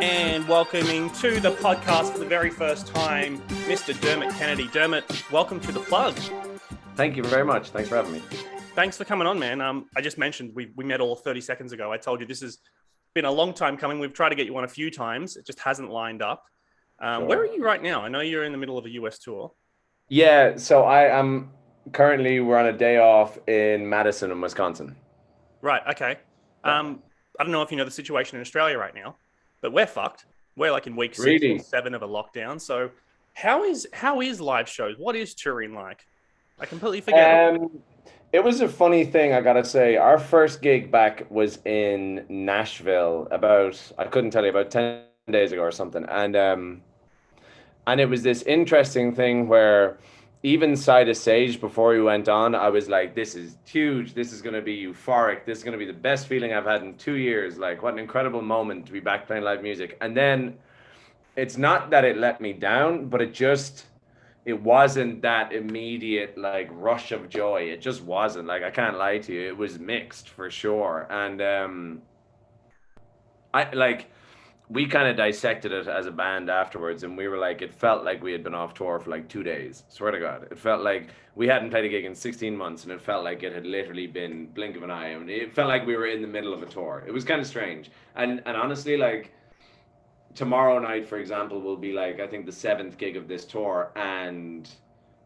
And welcoming to the podcast for the very first time, Mr. Dermot Kennedy. Dermot, welcome to The Plug. Thank you very much. Thanks for having me. Thanks for coming on, man. I just mentioned we met all 30 seconds ago. I told you this has been a long time coming. We've tried to get you on a few times. It just hasn't lined up. Sure. Where are you right now? I know you're in the middle of a US tour. Yeah, so I am currently, we're on a day off in Madison in Wisconsin. Right, okay. I don't know if you know the situation in Australia right now, but we're fucked. We're like in week 6 Really? or 7 of a lockdown. So how is live shows? What is touring like? I completely forget. It was a funny thing, I gotta say. Our first gig back was in Nashville I couldn't tell you, about 10 days ago or something. And it was this interesting thing where even side of stage before we went on, I was like, this is huge. This is going to be euphoric. This is going to be the best feeling I've had in 2 years. Like, what an incredible moment to be back playing live music. And then it's not that it let me down, but it wasn't that immediate like rush of joy. It just wasn't. Like, I can't lie to you. It was mixed for sure. And we kind of dissected it as a band afterwards, and we were like, it felt like we had been off tour for like 2 days. Swear to God. It felt like we hadn't played a gig in 16 months, and it felt like it had literally been blink of an eye. I mean, it felt like we were in the middle of a tour. It was kind of strange. And honestly, like, tomorrow night, for example, will be like, I think the 7th gig of this tour, and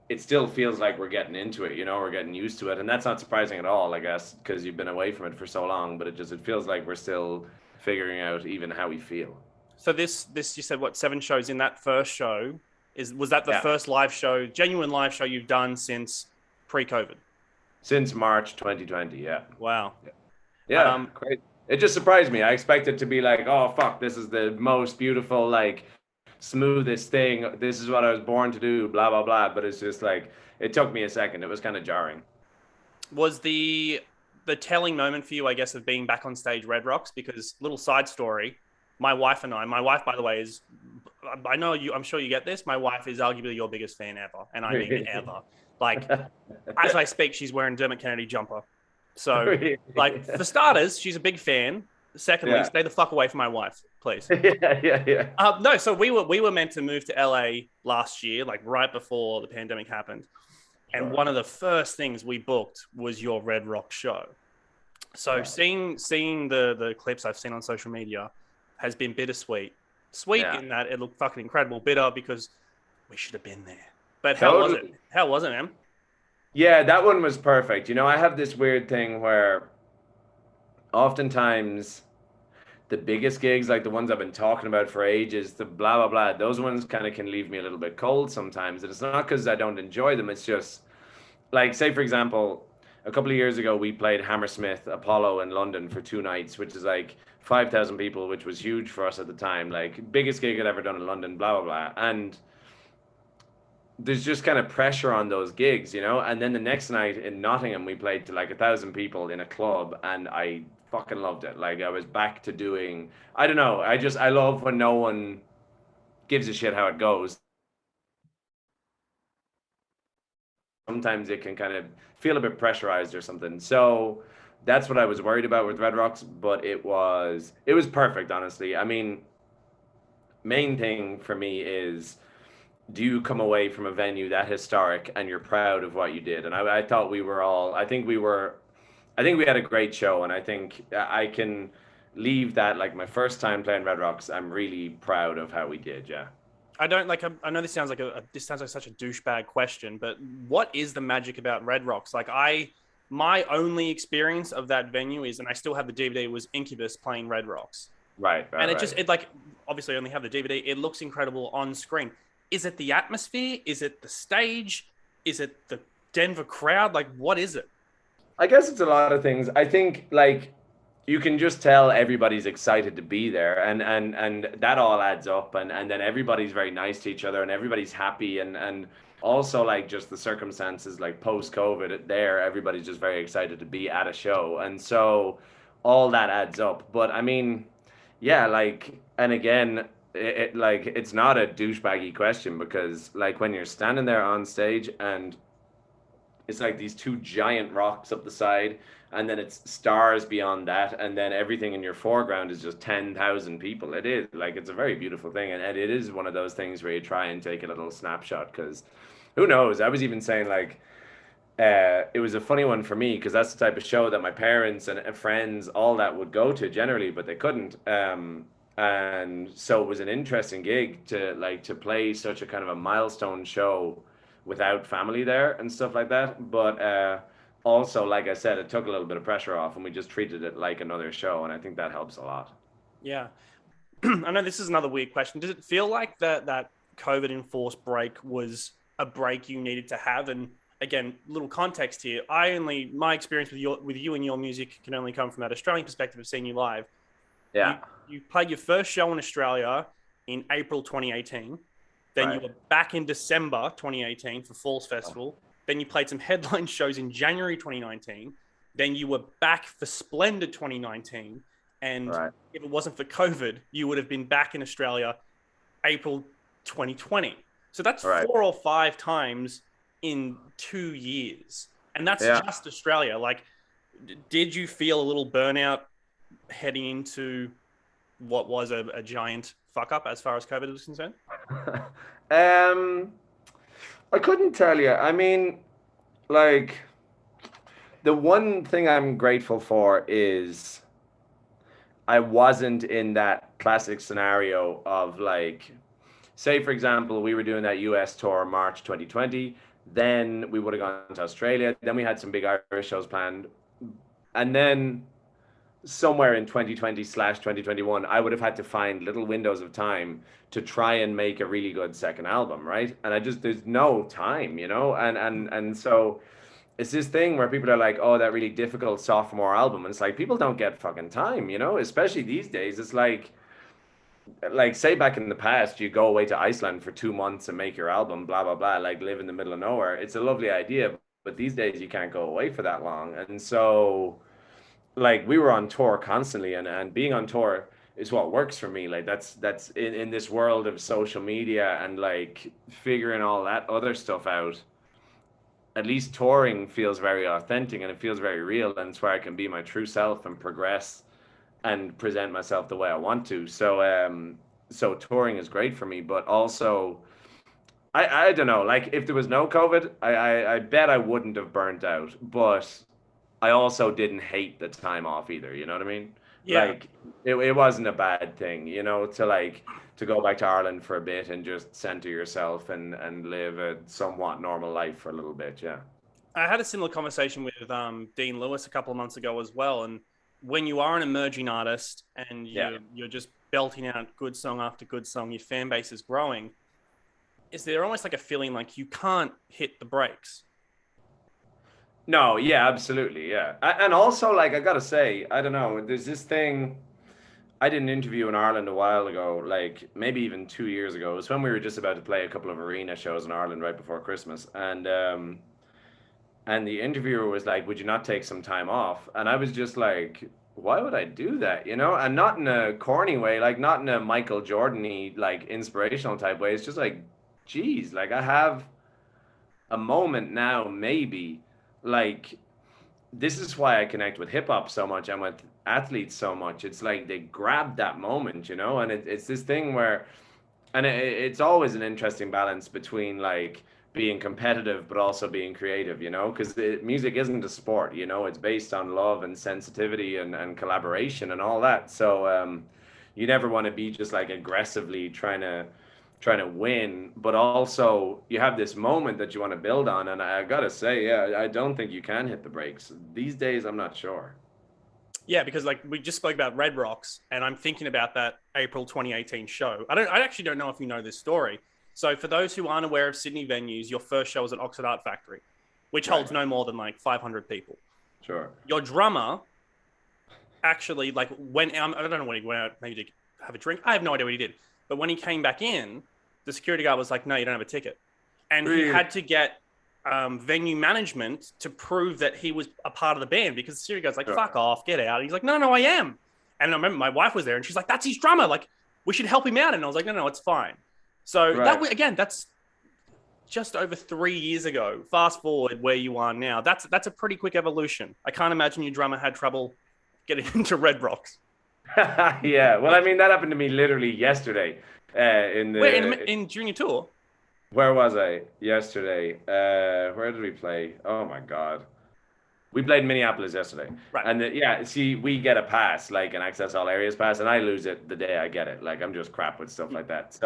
it still feels like we're getting into it, we're getting used to it. And that's not surprising at all, I guess, because you've been away from it for so long, but it feels like we're still figuring out even how we feel. So this you said, what, 7 shows in that first show? Was that the first live show, genuine live show you've done since pre-COVID? Since March 2020, yeah. Wow. Yeah, great. It just surprised me. I expected to be like, oh, fuck, this is the most beautiful, like, smoothest thing. This is what I was born to do, blah, blah, blah. But it's just like, it took me a second. It was kind of jarring. Was the telling moment for you, I guess, of being back on stage Red Rocks? Because, little side story, my wife, by the way, is, I know you, I'm sure you get this, my wife is arguably your biggest fan ever, and I mean ever. Like, as I speak, she's wearing Dermot Kennedy jumper. So, like, for starters, she's a big fan. Secondly, stay the fuck away from my wife, please. Yeah. No, so we were meant to move to LA last year, like right before the pandemic happened. And one of the first things we booked was your Red Rock show. So seeing the clips I've seen on social media has been bittersweet. Sweet in that it looked fucking incredible. Bitter because we should have been there. But how was it? How was it, man? Yeah, that one was perfect. I have this weird thing where oftentimes the biggest gigs, like the ones I've been talking about for ages, the blah, blah, blah, those ones kind of can leave me a little bit cold sometimes. And it's not because I don't enjoy them. It's just like, say, for example, a couple of years ago, we played Hammersmith Apollo in London for 2 nights, which is like 5,000 people, which was huge for us at the time. Like, biggest gig I'd ever done in London, blah, blah, blah. And there's just kind of pressure on those gigs, And then the next night in Nottingham, we played to like 1,000 people in a club, and I fucking loved it. Like, I was back to doing, I don't know. I love when no one gives a shit how it goes. Sometimes it can kind of feel a bit pressurized or something. So that's what I was worried about with Red Rocks, but it was perfect, honestly. I mean, main thing for me is, do you come away from a venue that historic and you're proud of what you did? And I thought I think we had a great show, and I think I can leave that, like, my first time playing Red Rocks, I'm really proud of how we did. Yeah. I know this sounds like such a douchebag question, but what is the magic about Red Rocks? Like, my only experience of that venue is, and I still have the DVD, was Incubus playing Red Rocks. Right. And it like, obviously I only have the DVD. It looks incredible on screen. Is it the atmosphere? Is it the stage? Is it the Denver crowd? Like, what is it? I guess it's a lot of things. I think, like, you can just tell everybody's excited to be there, and that all adds up, and then everybody's very nice to each other, and everybody's happy, and also, like, just the circumstances, like, post-COVID there, everybody's just very excited to be at a show, and so all that adds up. But I mean, yeah, like, and again, it's not a douchebaggy question, because, like, when you're standing there on stage and it's like these two giant rocks up the side, and then it's stars beyond that, and then everything in your foreground is just 10,000 people. It is like it's a very beautiful thing, and it is one of those things where you try and take a little snapshot because who knows? I was even saying like it was a funny one for me because that's the type of show that my parents and friends, all that would go to generally, but they couldn't. And so it was an interesting gig to play such a kind of a milestone show without family there and stuff like that. But also, like I said, it took a little bit of pressure off, and we just treated it like another show, and I think that helps a lot. Yeah. I know this is another weird question. Does it feel like that COVID enforced break was a break you needed to have? And again, little context here. My experience with you and your music can only come from that Australian perspective of seeing you live. You Yeah, you played your first show in Australia in April 2018. Then you right. were back in December 2018 for Falls Festival. Then you played some headline shows in January 2019. Then you were back for Splendid 2019. And Right. if it wasn't for COVID, you would have been back in Australia April 2020. So that's Right. 4 or 5 times in 2 years. And that's Yeah. just Australia. Like, did you feel a little burnout heading into what was a giant fuck up as far as COVID was concerned? um, I couldn't tell you. I mean, like the one thing I'm grateful for is I wasn't in that classic scenario of like, say for example, we were doing that US tour March 2020, then we would have gone to Australia, then we had some big Irish shows planned, and then somewhere in 2020/2021, I would have had to find little windows of time to try and make a really good second album, right? And I just there's no time, and so it's this thing where people are like, oh, that really difficult sophomore album. And it's like people don't get fucking time, especially these days. It's like say back in the past, you go away to Iceland for 2 months and make your album, blah blah blah, like live in the middle of nowhere. It's a lovely idea, but these days you can't go away for that long. And so like we were on tour constantly, and being on tour is what works for me. Like that's in this world of social media and like figuring all that other stuff out. At least touring feels very authentic and it feels very real, and it's where I can be my true self and progress and present myself the way I want to. So touring is great for me, but also I don't know, like if there was no COVID, I bet I wouldn't have burnt out, but I also didn't hate the time off either. You know what I mean? Yeah. Like it wasn't a bad thing, to go back to Ireland for a bit and just center yourself and live a somewhat normal life for a little bit. Yeah. I had a similar conversation with Dean Lewis a couple of months ago as well. And when you are an emerging artist and Yeah. you're just belting out good song after good song, your fan base is growing. Is there almost like a feeling like you can't hit the brakes? No, yeah, absolutely. Yeah. And also, like, I gotta say, I don't know, there's this thing. I did an interview in Ireland a while ago, like maybe even 2 years ago. It was when we were just about to play a couple of arena shows in Ireland right before Christmas. And the interviewer was like, would you not take some time off? And I was just like, why would I do that? And not in a corny way, like not in a Michael Jordan-y, like inspirational type way. It's just like, geez, like I have a moment now, maybe, like this is why I connect with hip hop so much and with athletes so much. It's like they grab that moment, and it's this thing where, and it's always an interesting balance between like being competitive but also being creative, because music isn't a sport, it's based on love and sensitivity and collaboration and all that. So you never want to be just like aggressively trying to win, but also you have this moment that you want to build on. And I gotta say, yeah, I don't think you can hit the brakes these days. I'm not sure. Yeah, because like we just spoke about Red Rocks, and I'm thinking about that April 2018 show. I actually don't know if you know this story. So for those who aren't aware of Sydney venues, your first show was at Oxford Art Factory, which Right. holds no more than like 500 people. Sure. Your drummer actually like went out. I don't know when he went out, maybe to have a drink. I have no idea what he did. But when he came back in, the security guard was like, no, you don't have a ticket. And he Really? had to get venue management to prove that he was a part of the band, because the security guard's like, Sure. fuck off, get out. And he's like, no, I am. And I remember my wife was there and she's like, that's his drummer. Like, we should help him out. And I was like, no, it's fine. So Right. again, that's just over 3 years ago. Fast forward where you are now. That's a pretty quick evolution. I can't imagine your drummer had trouble getting into Red Rocks. Yeah. Well, I mean, that happened to me literally yesterday. Where in junior tour? Where was I yesterday? Where did we play? Oh my God. We played Minneapolis yesterday. Right. And yeah, see, we get a pass, like an access all areas pass, and I lose it the day I get it. Like I'm just crap with stuff like that.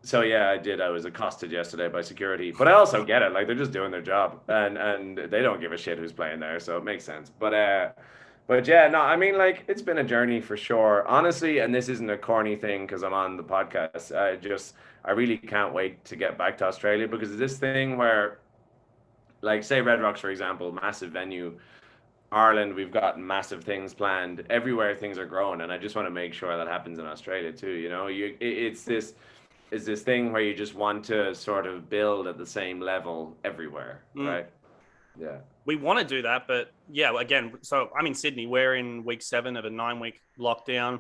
So yeah, I did. I was accosted yesterday by security, but I also get it. Like they're just doing their job, and they don't give a shit who's playing there, so it makes sense. But yeah, no, I mean, like it's been a journey for sure, honestly. And this isn't a corny thing because I'm on the podcast. I really can't wait to get back to Australia because it's this thing where, like, say Red Rocks for example, massive venue. Ireland, we've got massive things planned. Everywhere things are growing, and I just want to make sure that happens in Australia too. You know, it's this thing where you just want to sort of build at the same level everywhere, right? Yeah. We want to do that, but yeah, again, so I'm in Sydney. We're in week 7 of a 9-week lockdown.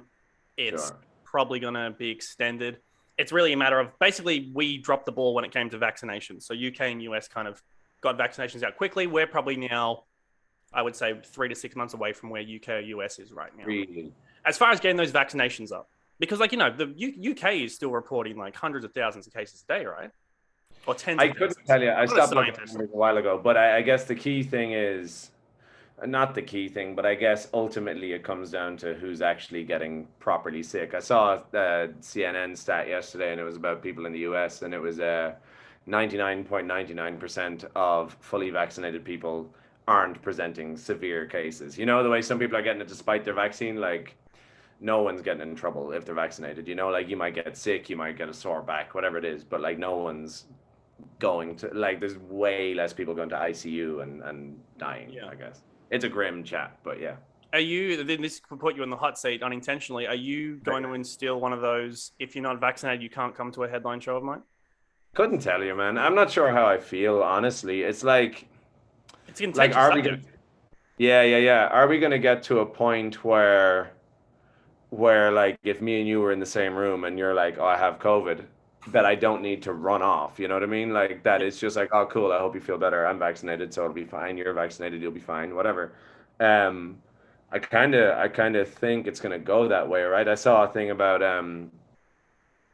It's probably going to be extended. It's really a matter of basically we dropped the ball when it came to vaccinations. So UK and US kind of got vaccinations out quickly. We're probably now, I would say, 3 to 6 months away from where UK or US is right now. Really? As far as getting those vaccinations up. Because, like, you know, the UK is still reporting like hundreds of thousands of cases a day, right? Or tens of thousands. I couldn't tell you. I stopped looking at numbers a while ago. But I guess the key thing is, not the key thing, but I guess ultimately it comes down to who's actually getting properly sick. I saw a CNN stat yesterday, and it was about people in the US, and it was 99.99% of fully vaccinated people aren't presenting severe cases. You know, the way some people are getting it despite their vaccine, like no one's getting in trouble if they're vaccinated. You know, like you might get sick, you might get a sore back, whatever it is, but like no one's going to, like, there's way less people going to ICU and dying, I guess. It's a grim chat, but yeah. Are you, then this could put you in the hot seat unintentionally, are you going to instill one of those, if you're not vaccinated, you can't come to a headline show of mine? Couldn't tell you, man. I'm not sure how I feel, honestly. It's like, it's a contentious subject. Yeah. Are we going to get to a point where like if me and you were in the same room and you're like, oh, I have COVID, that I don't need to run off, you know what I mean? Like that it's just like, oh, cool, I hope you feel better. I'm vaccinated, so it'll be fine. You're vaccinated, you'll be fine, whatever. I kind of think it's going to go that way, right? I saw a thing about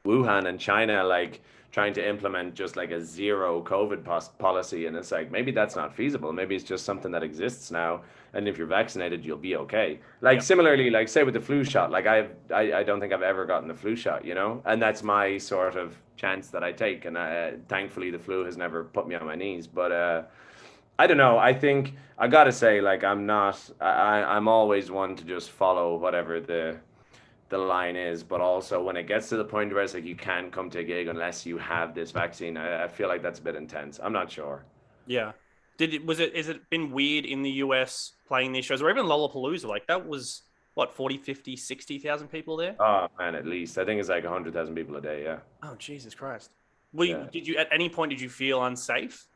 Wuhan and China, like trying to implement just like a zero COVID policy. And it's like, maybe that's not feasible. Maybe it's just something that exists now. And if you're vaccinated, you'll be okay. Like similarly, like say with the flu shot, like I don't think I've ever gotten the flu shot, you know, and that's my sort of chance that I take. And thankfully the flu has never put me on my knees, but I don't know. I think I got to say, like, I'm always one to just follow whatever the line is, but also when it gets to the point where it's like you can't come to a gig unless you have this vaccine, I feel like that's a bit intense. I'm not sure. Yeah. Is it been weird in the US playing these shows or even Lollapalooza? Like that was what, 40, 50, 60,000 people there? Oh man, at least. I think it's like 100,000 people a day, yeah. Oh, Jesus Christ. Did you at any point, did you feel unsafe?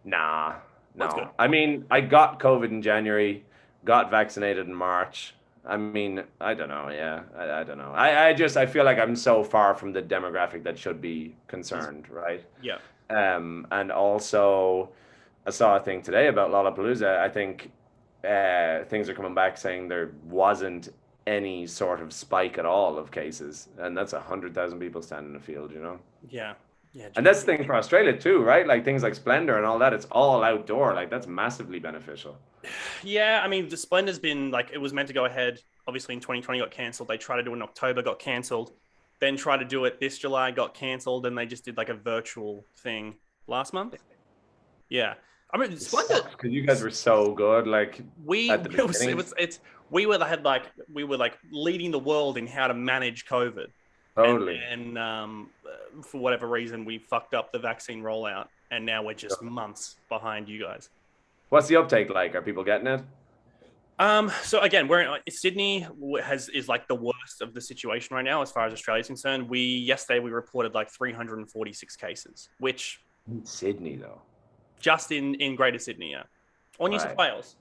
Nah, no. I mean, I got COVID in January, got vaccinated in March. I mean, I don't know. Yeah, I don't know. I feel like I'm so far from the demographic that should be concerned, right? Yeah. And also, I saw a thing today about Lollapalooza. I think things are coming back saying there wasn't any sort of spike at all of cases, and that's 100,000 people standing in the field, you know? Yeah. Yeah. And that's the thing for Australia too, right? Like things like Splendor and all that, it's all outdoor. Like that's massively beneficial. Yeah, I mean, the Splendor's been like, it was meant to go ahead. Obviously, in 2020 got cancelled. They tried to do it in October, got cancelled. Then tried to do it this July, got cancelled, and they just did like a virtual thing last month. Yeah, I mean, Splendor, because you guys were so good. Like we were leading the world in how to manage COVID. Totally. And for whatever reason, we fucked up the vaccine rollout, and now we're just months behind you guys. What's the uptake like? Are people getting it? So again, Sydney is like the worst of the situation right now as far as Australia is concerned. Yesterday we reported like 346 cases, which in Sydney though, just in Greater Sydney, yeah, or New South Wales.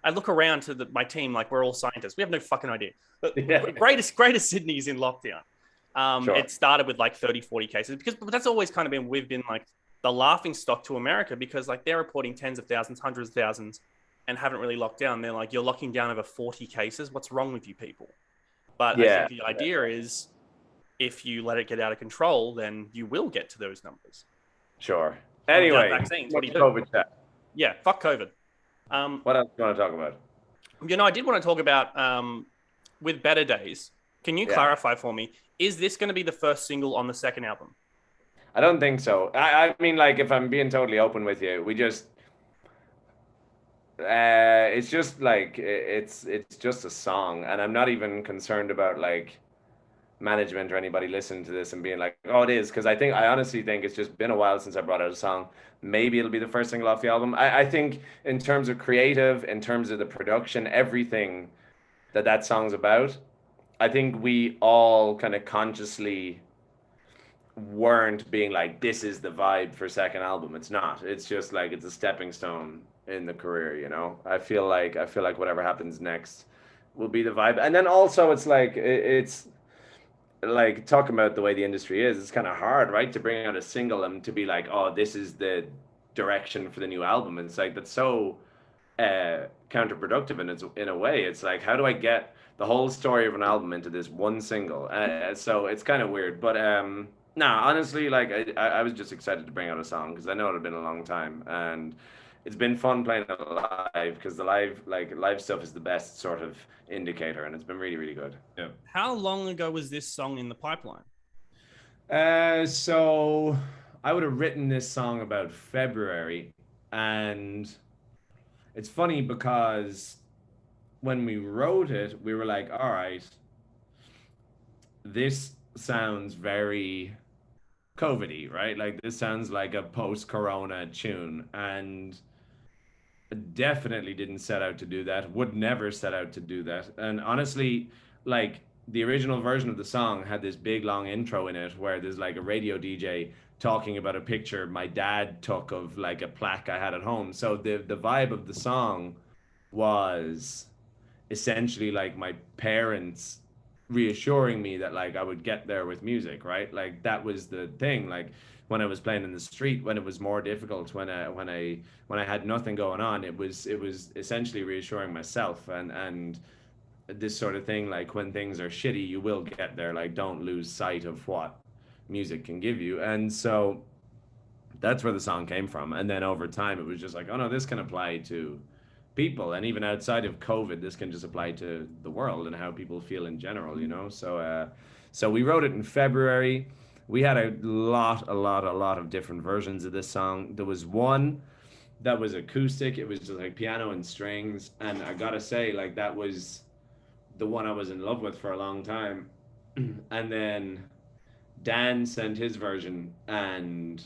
I look around to my team like we're all scientists. We have no fucking idea. But Greater Sydney's in lockdown. Sure. It started with like 30, 40 cases because but that's always kind of been, we've been like the laughing stock to America because like they're reporting tens of thousands, hundreds of thousands and haven't really locked down. They're like, you're locking down over 40 cases. What's wrong with you people? But I Yeah. think the idea is if you let it get out of control, then you will get to those numbers. Sure. And without Anyway, vaccines, what much do you do? COVID chat. Yeah, fuck COVID. Um, What else do you want to talk about? I did want to talk about with Better Days. Can you Yeah. clarify for me? Is this going to be the first single on the second album? I don't think so. I mean, like, if I'm being totally open with you, we just, it's just like, it's just a song. And I'm not even concerned about like management or anybody listening to this and being like, oh, it is. Because I honestly think it's just been a while since I brought out a song. Maybe it'll be the first single off the album. I think in terms of creative, in terms of the production, everything that song's about, I think we all kind of consciously weren't being like, this is the vibe for second album. It's not. It's just like it's a stepping stone in the career, you know. I feel like whatever happens next will be the vibe. And then also it's like it's like talking about the way the industry is, it's kind of hard, right? To bring out a single and to be like, oh, this is the direction for the new album. And it's like that's so counterproductive in a way. It's like, how do I get the whole story of an album into this one single? So it's kind of weird. But nah, honestly, like I was just excited to bring out a song because I know it had been a long time and it's been fun playing it live because the live stuff is the best sort of indicator and it's been really really good. Yeah. How long ago was this song in the pipeline? So I would have written this song about February, and it's funny because when we wrote it, we were like, all right, this sounds very COVID-y, right? Like this sounds like a post-corona tune, and definitely didn't set out to do that. Would never set out to do that. And honestly, like the original version of the song had this big long intro in it where there's like a radio DJ talking about a picture my dad took of like a plaque I had at home. So the vibe of the song was essentially like my parents reassuring me that like I would get there with music, right? Like that was the thing. Like when I was playing in the street, when it was more difficult, when I had nothing going on, it was essentially reassuring myself and this sort of thing. Like when things are shitty, you will get there. Like don't lose sight of what music can give you. And so that's where the song came from. And then over time, it was just like, oh no, this can apply to people, and even outside of COVID, this can just apply to the world and how people feel in general, you know. So we wrote it in February. We had a lot of different versions of this song. There was one that was acoustic. It was just like piano and strings, and I gotta say, like that was the one I was in love with for a long time. And then Dan sent his version, and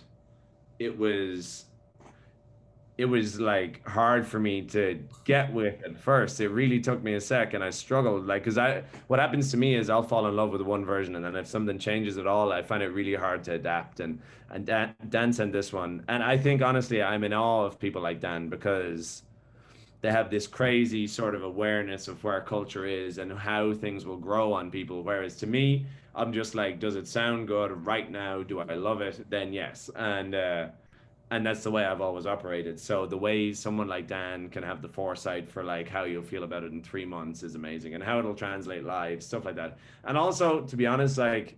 it was it was like hard for me to get with at first. It really took me a sec, and I struggled. Like, cause what happens to me is I'll fall in love with one version, and then if something changes at all, I find it really hard to adapt. And Dan sent this one, and I think honestly, I'm in awe of people like Dan because they have this crazy sort of awareness of where culture is and how things will grow on people. Whereas to me, I'm just like, does it sound good right now? Do I love it? Then yes. And that's the way I've always operated. So the way someone like Dan can have the foresight for like how you'll feel about it in 3 months is amazing, and how it'll translate live, stuff like that. And also, to be honest, like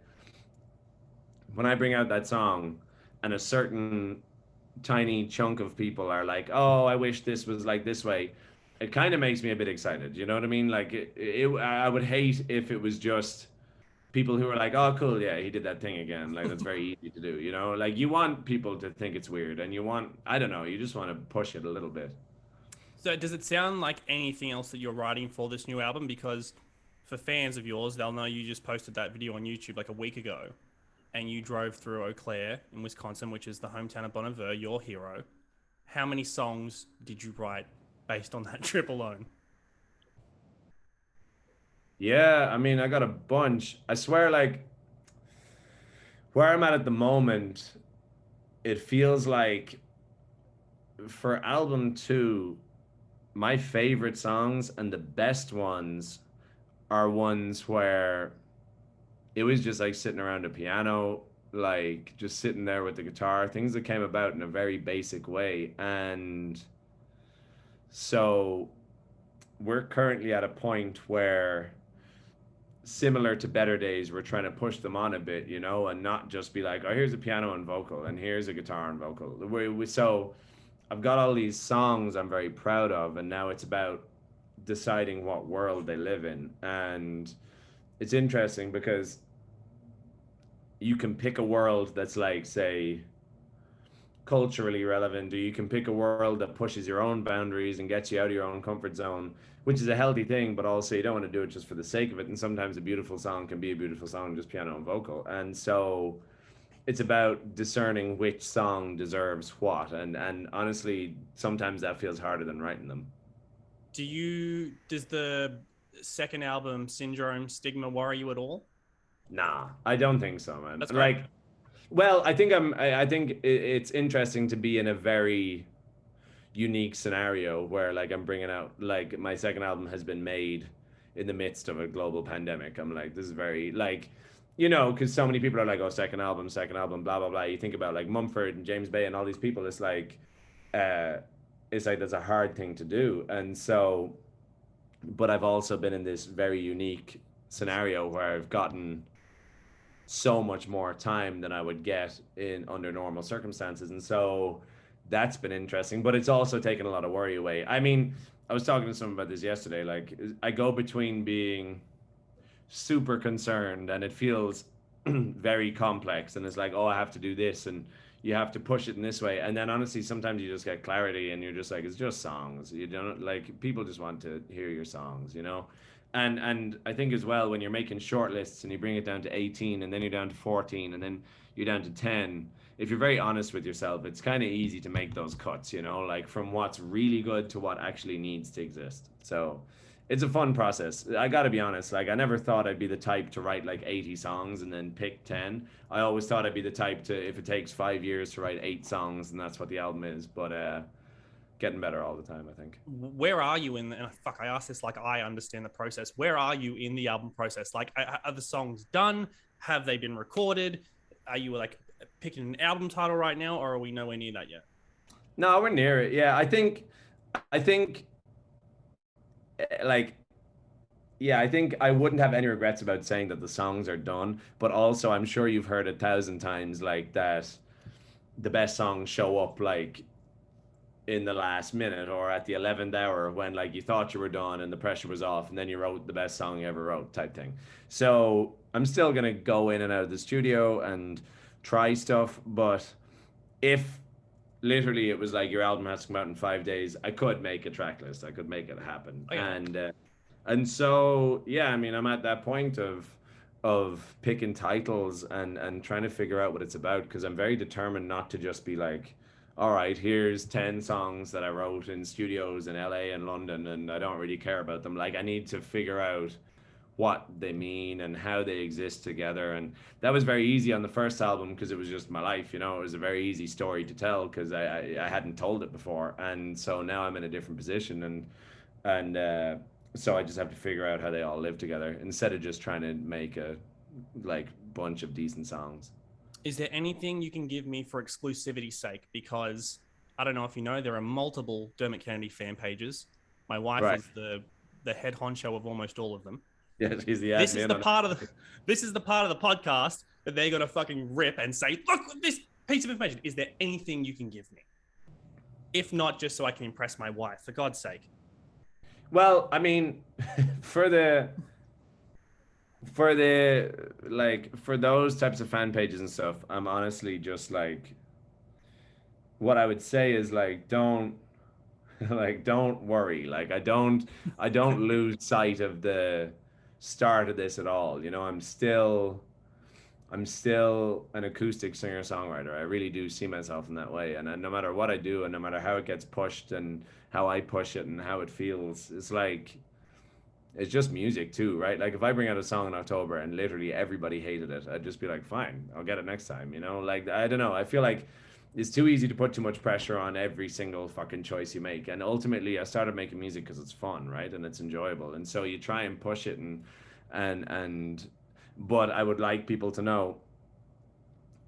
when I bring out that song, and a certain tiny chunk of people are like, "Oh, I wish this was like this way," it kind of makes me a bit excited. You know what I mean? Like I would hate if it was just people who are like, oh, cool, yeah, he did that thing again. Like, that's very easy to do, you know? Like, you want people to think it's weird, and you want, I don't know, you just want to push it a little bit. So does it sound like anything else that you're writing for this new album? Because for fans of yours, they'll know you just posted that video on YouTube like a week ago, and you drove through Eau Claire in Wisconsin, which is the hometown of Bon Iver, your hero. How many songs did you write based on that trip alone? Yeah, I mean, I got a bunch. I swear, like, where I'm at the moment, it feels like for album two, my favorite songs and the best ones are ones where it was just like sitting around a piano, like just sitting there with the guitar, things that came about in a very basic way. And so we're currently at a point where, similar to Better Days, we're trying to push them on a bit, you know, and not just be like, oh, here's a piano and vocal, and here's a guitar and vocal. So I've got all these songs I'm very proud of, and now it's about deciding what world they live in. And it's interesting because you can pick a world that's like, say, culturally relevant, or you can pick a world that pushes your own boundaries and gets you out of your own comfort zone, which is a healthy thing, but also you don't want to do it just for the sake of it. And sometimes a beautiful song can be a beautiful song, just piano and vocal. And so it's about discerning which song deserves what. And honestly, sometimes that feels harder than writing them. Does the second album Syndrome Stigma worry you at all? Nah, I don't think so, man. That's great. Like, well, I think it's interesting to be in a very unique scenario where, like, I'm bringing out, like, my second album has been made in the midst of a global pandemic. I'm like, this is very, like, you know, because so many people are like, oh, second album, blah blah blah. You think about like Mumford and James Bay and all these people. Uh, it's like that's a hard thing to do. And so, but I've also been in this very unique scenario where I've gotten so much more time than I would get in under normal circumstances. And so that's been interesting, but it's also taken a lot of worry away. I mean, I was talking to someone about this yesterday. Like, I go between being super concerned and it feels very complex, and it's like, oh, I have to do this and you have to push it in this way. And then honestly, sometimes you just get clarity and you're just like, it's just songs. You don't, like, people just want to hear your songs, you know? And I think as well, when you're making short lists and you bring it down to 18 and then you're down to 14 and then you're down to 10, if you're very honest with yourself, it's kind of easy to make those cuts, you know, like from what's really good to what actually needs to exist. So it's a fun process. I got to be honest, like, I never thought I'd be the type to write like 80 songs and then pick 10. I always thought I'd be the type to, if it takes 5 years to write 8 songs, and that's what the album is. But getting better all the time, I think. Where are you in and fuck, I asked this like I understand the process. Where are you in the album process? Like, are the songs done? Have they been recorded? Are you like picking an album title right now, or are we nowhere near that yet? No, we're near it. Yeah, I think like, yeah, I think I wouldn't have any regrets about saying that the songs are done, but also I'm sure you've heard 1,000 times like that the best songs show up like in the last minute or at the 11th hour when like you thought you were done and the pressure was off, and then you wrote the best song you ever wrote type thing. So I'm still gonna go in and out of the studio and try stuff, but if literally it was like your album has to come out in 5 days, I could make a track list, I could make it happen. Okay. And so, yeah, I mean, I'm at that point of picking titles and trying to figure out what it's about, because I'm very determined not to just be like, all right, here's 10 songs that I wrote in studios in LA and London and I don't really care about them. Like, I need to figure out what they mean and how they exist together. And that was very easy on the first album because it was just my life, you know. It was a very easy story to tell because I hadn't told it before. And so now I'm in a different position, and so I just have to figure out how they all live together instead of just trying to make a like bunch of decent songs. Is there anything you can give me for exclusivity's sake? Because I don't know if you know, there are multiple Dermot Kennedy fan pages. My wife Right. is the head honcho of almost all of them. Yeah, she's the This is admin the on it. part of the this is the part of the podcast that they're gonna fucking rip and say, look, this piece of information. Is there anything you can give me? If not, just so I can impress my wife, for God's sake. Well, I mean, for the for those types of fan pages and stuff, I'm honestly just like, what I would say is like, don't like, don't worry. Like, I don't lose sight of the start of this at all. You know, I'm still an acoustic singer songwriter. I really do see myself in that way. And no matter what I do, and no matter how it gets pushed and how I push it and how it feels, it's like, it's just music too, right? Like, if I bring out a song in October and literally everybody hated it, I'd just be like, fine, I'll get it next time. You know, like, I don't know. I feel like it's too easy to put too much pressure on every single fucking choice you make. And ultimately, I started making music because it's fun, right? And it's enjoyable. And so you try and push it and But I would like people to know,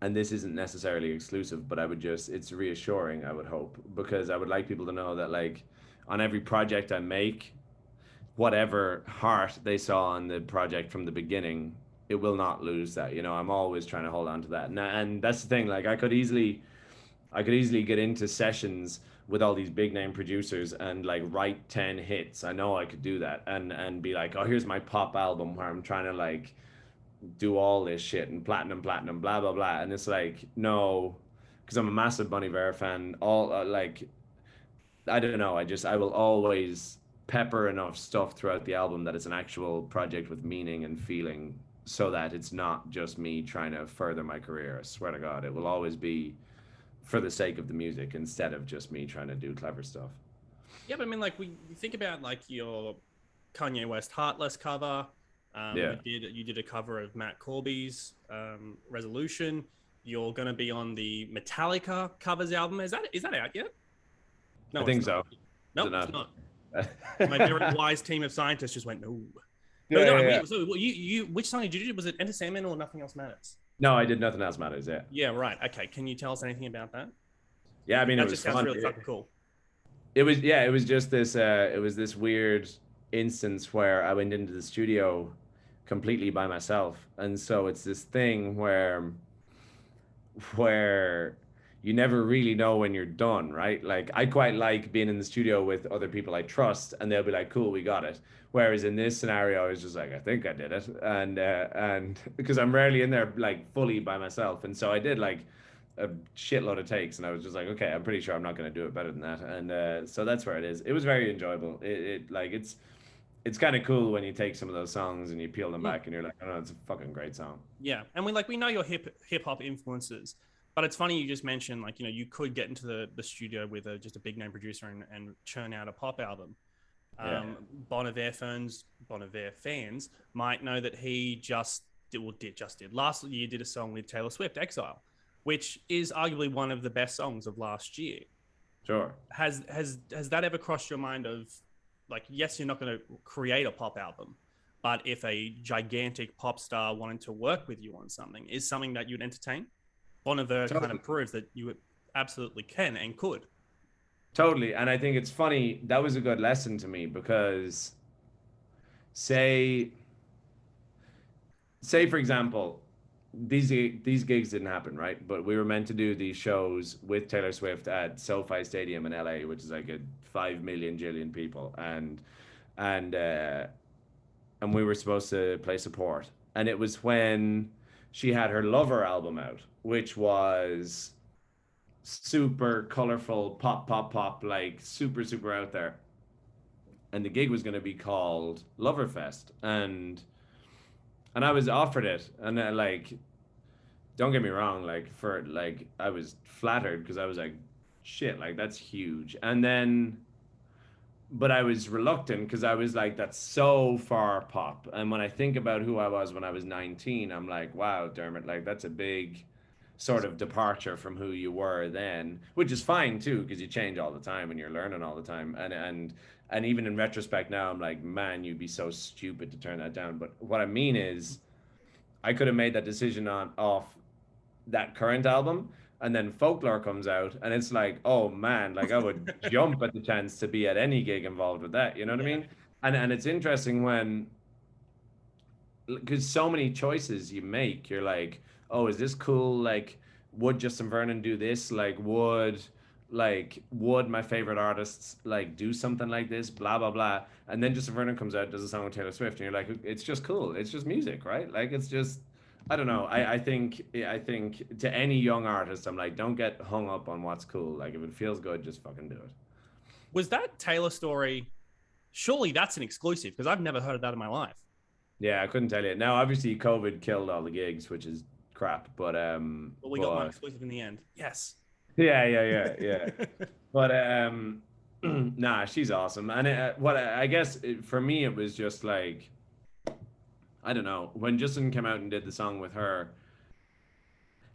and this isn't necessarily exclusive, but I would just, it's reassuring, I would hope, because I would like people to know that, like, on every project I make, whatever heart they saw on the project from the beginning, it will not lose that. You know, I'm always trying to hold on to that. And that's the thing, like, I could easily get into sessions with all these big name producers and like write 10 hits. I know I could do that and be like, "Oh, here's my pop album where I'm trying to like do all this shit and platinum, blah blah blah." And it's like, no, because I'm a massive Bon Iver fan. All like, I don't know. I will always pepper enough stuff throughout the album that it's an actual project with meaning and feeling, so that it's not just me trying to further my career. I swear to God, it will always be for the sake of the music instead of just me trying to do clever stuff. Yeah, but I mean, like you think about like your Kanye West Heartless cover. Yeah. You did a cover of Matt Corby's Resolution. You're going to be on the Metallica covers album. Is that out yet? I No, it's think not. so. Is Nope, it it's not? not. My yeah, very wise team of scientists just went no. No, yeah, no. yeah. So you which song did you do? Was it Enter Sandman or Nothing Else Matters? No, I did Nothing Else Matters. Yeah. Yeah, right. Okay. Can you tell us anything about that? Yeah, I mean, it That was just sounds fun. really fucking cool. It was, yeah, it was just this, it was this weird instance where I went into the studio completely by myself. And so it's this thing where you never really know when you're done, right? Like I quite like being in the studio with other people I trust, and they'll be like, "Cool, we got it." Whereas in this scenario, I was just like, "I think I did it," and because I'm rarely in there like fully by myself, and so I did like a shitload of takes, and I was just like, "Okay, I'm pretty sure I'm not going to do it better than that," and so that's where it is. It was very enjoyable. It like it's kind of cool when you take some of those songs and you peel them Mm. back, and you're like, "Oh, no, it's a fucking great song." Yeah, and we know your hip hop influences, but it's funny you just mentioned like you could get into the studio with just a big name producer and churn out a pop album. Yeah, Bon Iver fans might know that he just did last year did a song with Taylor Swift, Exile, which is arguably one of the best songs of last year. sure. Has that ever crossed your mind of like, yes, you're not going to create a pop album, but if a gigantic pop star wanted to work with you on something, is something that you'd entertain? Bon Iver kind Totally. of proves that you absolutely can and could. Totally. And I think it's funny. That was a good lesson to me because say say for example, these gigs didn't happen, right? But we were meant to do these shows with Taylor Swift at SoFi Stadium in LA, which is like a 5 million jillion people, and uh, and we were supposed to play support. And it was when she had her Lover album out, which was super colorful, pop, like super out there. And the gig was going to be called Loverfest, and I was offered it, and like, don't get me wrong, like for like I was flattered because I was like, shit, like that's huge, and then. But I was reluctant because I was like, that's so far pop. And when I think about who I was when I was 19, I'm like, wow, Dermot, like that's a big sort of departure from who you were then, which is fine too, because you change all the time and you're learning all the time. And even in retrospect now, I'm like, man, you'd be so stupid to turn that down. But what I mean is, I could have made that decision on off that current album, and then Folklore comes out, and it's like, oh man, like I would jump at the chance to be at any gig involved with that. You know what I Yeah. mean? And it's interesting when, because so many choices you make, you're like, oh, is this cool? Like, would Justin Vernon do this? Would my favorite artists like do something like this? Blah blah blah. And then Justin Vernon comes out, does a song with Taylor Swift, and you're like, it's just cool. It's just music, right? Like it's just, I don't know. I think to any young artist, I'm like, don't get hung up on what's cool. Like if it feels good, just fucking do it. Was that Taylor story? Surely that's an exclusive because I've never heard of that in my life. Yeah, I couldn't tell you. Now, obviously, COVID killed all the gigs, which is crap. But we got one But exclusive in the end. Yes. yeah. But nah, she's awesome. And what I guess for me, it was just like, I don't know, when Justin came out and did the song with her,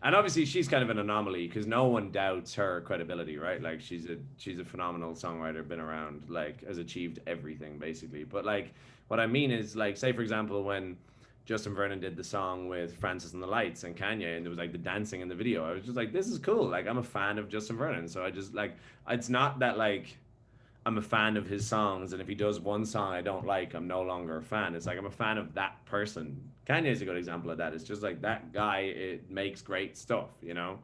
and obviously she's kind of an anomaly because no one doubts her credibility, right? Like she's a phenomenal songwriter, been around, like has achieved everything basically. But like what I mean is like, say for example, when Justin Vernon did the song with Francis and the Lights and Kanye, and there was like the dancing in the video. I was just like, this is cool. Like, I'm a fan of Justin Vernon, so I just like. It's not that like I'm a fan of his songs, and if he does one song I don't like, I'm no longer a fan. It's like I'm a fan of that person. Kanye's a good example of that. It's just like that guy. It makes great stuff, you know.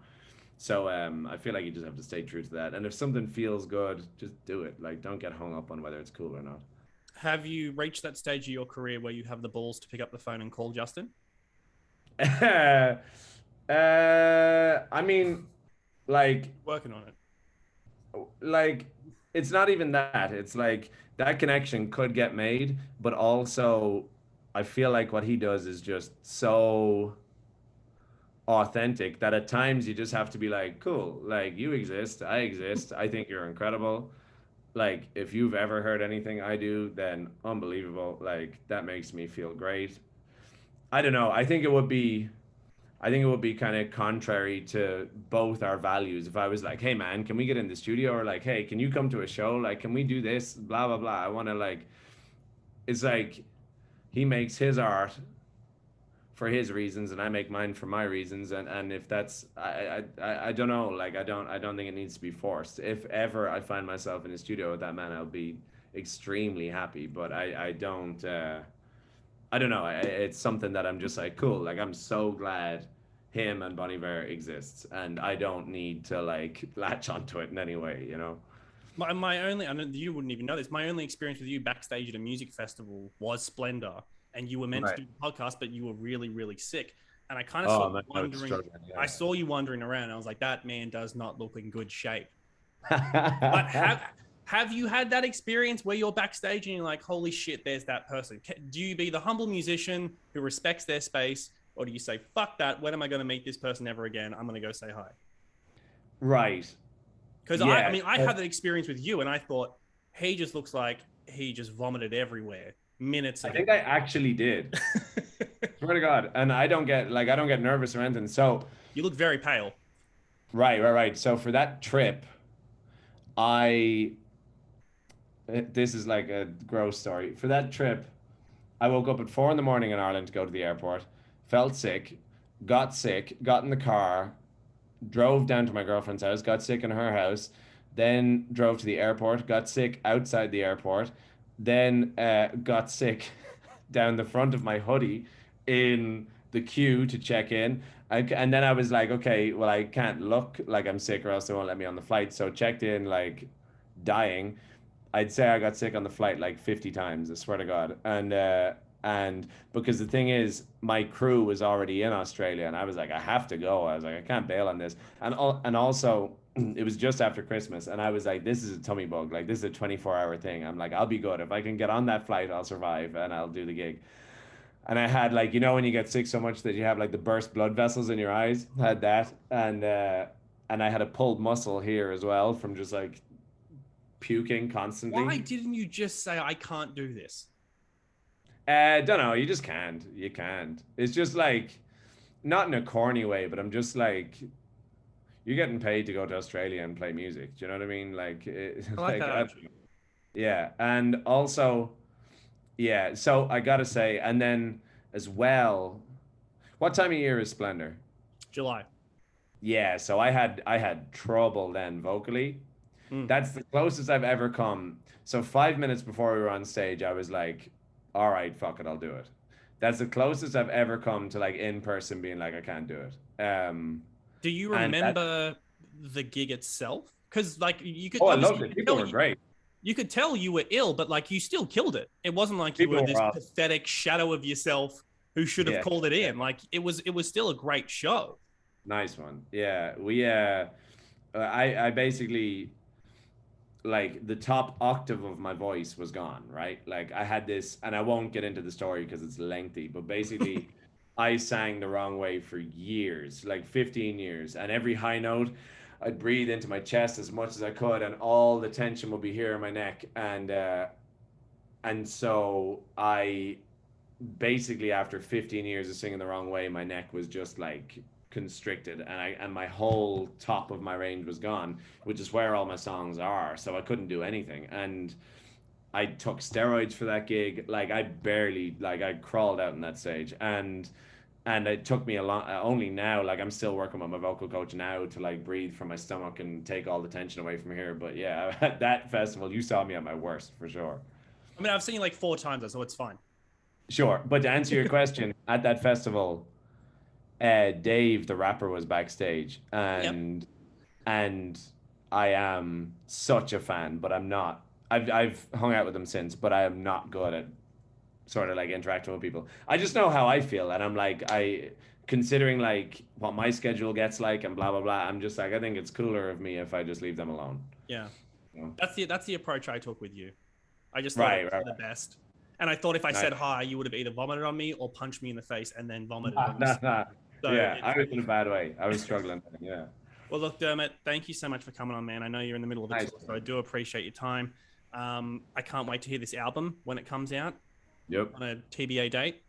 So I feel like you just have to stay true to that. And if something feels good, just do it. Like, don't get hung up on whether it's cool or not. Have you reached that stage of your career where you have the balls to pick up the phone and call Justin? I mean, like, Working on it. like it's not even that. It's like that connection could get made, but also I feel like what he does is just so authentic that at times you just have to be like, cool, like you exist, I exist, I think you're incredible. Like if you've ever heard anything I do, then unbelievable. Like that makes me feel great. I don't know. I think it would be kind of contrary to both our values if I was like, hey man, can we get in the studio? Or like, hey, can you come to a show? Like, can we do this? Blah blah blah. I want to like it's like he makes his art for his reasons and I make mine for my reasons and if that's I don't know, like I don't think it needs to be forced. If ever I find myself in a studio with that man, I'll be extremely happy, but I don't know. It's something that I'm just like, cool. Like, I'm so glad him and Bon Iver exists, and I don't need to like latch onto it in any way, you know? My only, I know you wouldn't even know this. My only experience with you backstage at a music festival was Splendor, and you were meant to Right. do the podcast, but you were really, really sick. And I kind of saw Oh you man, I was wandering. struggling. I saw you wandering around. I was like, that man does not look in good shape. But Yeah. have you had that experience where you're backstage and you're like, holy shit, there's that person? Do you be the humble musician who respects their space, or do you say, fuck that? When am I going to meet this person ever again? I'm going to go say hi. Right. Because I Yeah. mean, I had that experience with you, and I thought he just looks like he just vomited everywhere minutes I ago. think I actually did. Swear to God. And I don't get nervous or anything. So You look very pale. right. So for that trip, I this is like a gross story. For that trip, I woke up at 4 in the morning in Ireland to go to the airport, felt sick, got in the car, drove down to my girlfriend's house, got sick in her house, then drove to the airport, got sick outside the airport, then got sick down the front of my hoodie in the queue to check in. And then I was like, okay, well, I can't look like I'm sick or else they won't let me on the flight. So checked in like dying. I'd say I got sick on the flight like 50 times, I swear to God. And because the thing is, my crew was already in Australia, and I was like, I have to go. I was like, I can't bail on this. And also, it was just after Christmas, and I was like, this is a tummy bug. Like this is a 24-hour thing. I'm like, I'll be good if I can get on that flight. I'll survive, and I'll do the gig. And I had like, you know, when you get sick so much that you have like the burst blood vessels in your eyes, I had that, and I had a pulled muscle here as well from just like puking Why constantly. didn't you just say I can't do this? Don't know. You just can't. You can't. It's just like not in a corny way, but I'm just like you're getting paid to go to Australia and play music. Do you know what I mean? Like, I like that attitude. yeah. And also, yeah. So I gotta say, and then as well, what time of year is Splendor? July. Yeah. So I had trouble then vocally. Mm. That's the closest I've ever come. So 5 minutes before we were on stage, I was like, all right, fuck it, I'll do it. That's the closest I've ever come to like in person being like, I can't do it. Do you And that, remember the gig itself? Because like you could oh, I obviously loved it. People were great. you could tell you were ill, but like you still killed it. It wasn't like you People were were this awesome. pathetic shadow of yourself who should have Yeah, called it yeah. in. Like it was still a great show. Nice one. Yeah, I basically like the top octave of my voice was gone, right? Like I had this, and I won't get into the story because it's lengthy, but basically, I sang the wrong way for years, like 15 years, and every high note, I'd breathe into my chest as much as I could, and all the tension would be here in my neck, and so I basically after 15 years of singing the wrong way, my neck was just like constricted and my whole top of my range was gone, which is where all my songs are. So I couldn't do anything. And I took steroids for that gig. Like I barely, like I crawled out in that stage, and it took me a lot. Only now, like I'm still working with my vocal coach now to like breathe from my stomach and take all the tension away from here. But yeah, at that festival, you saw me at my worst for sure. I mean, I've seen you like 4 times, so it's fine. Sure, but to answer your question, at that festival, Dave the rapper was backstage, Yep. and I am such a fan, but I'm not. I've hung out with him since, but I am not good at sort of like interacting with people. I just know how I feel, and I'm like considering like what my schedule gets like and blah blah blah. I'm just like I think it's cooler of me if I just leave them alone. Yeah. You know? That's the approach I took with you. I just thought it Right, was right, for the best. And I thought if I right. said hi, you would have either vomited on me or punched me in the face and then vomited Nah, when you nah, said nah. so Yeah, it's I was in a bad way. I was struggling. Yeah, well look, Dermot, thank you so much for coming on, man. I know you're in the middle of a nice. tour, so I do appreciate your time. I can't wait to hear this album when it comes out Yep. on a TBA date.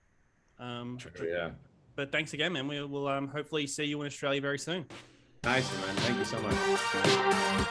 Um, True. Yeah. but thanks again, man. We will hopefully see you in Australia very soon. Nice, man. Thank you so much.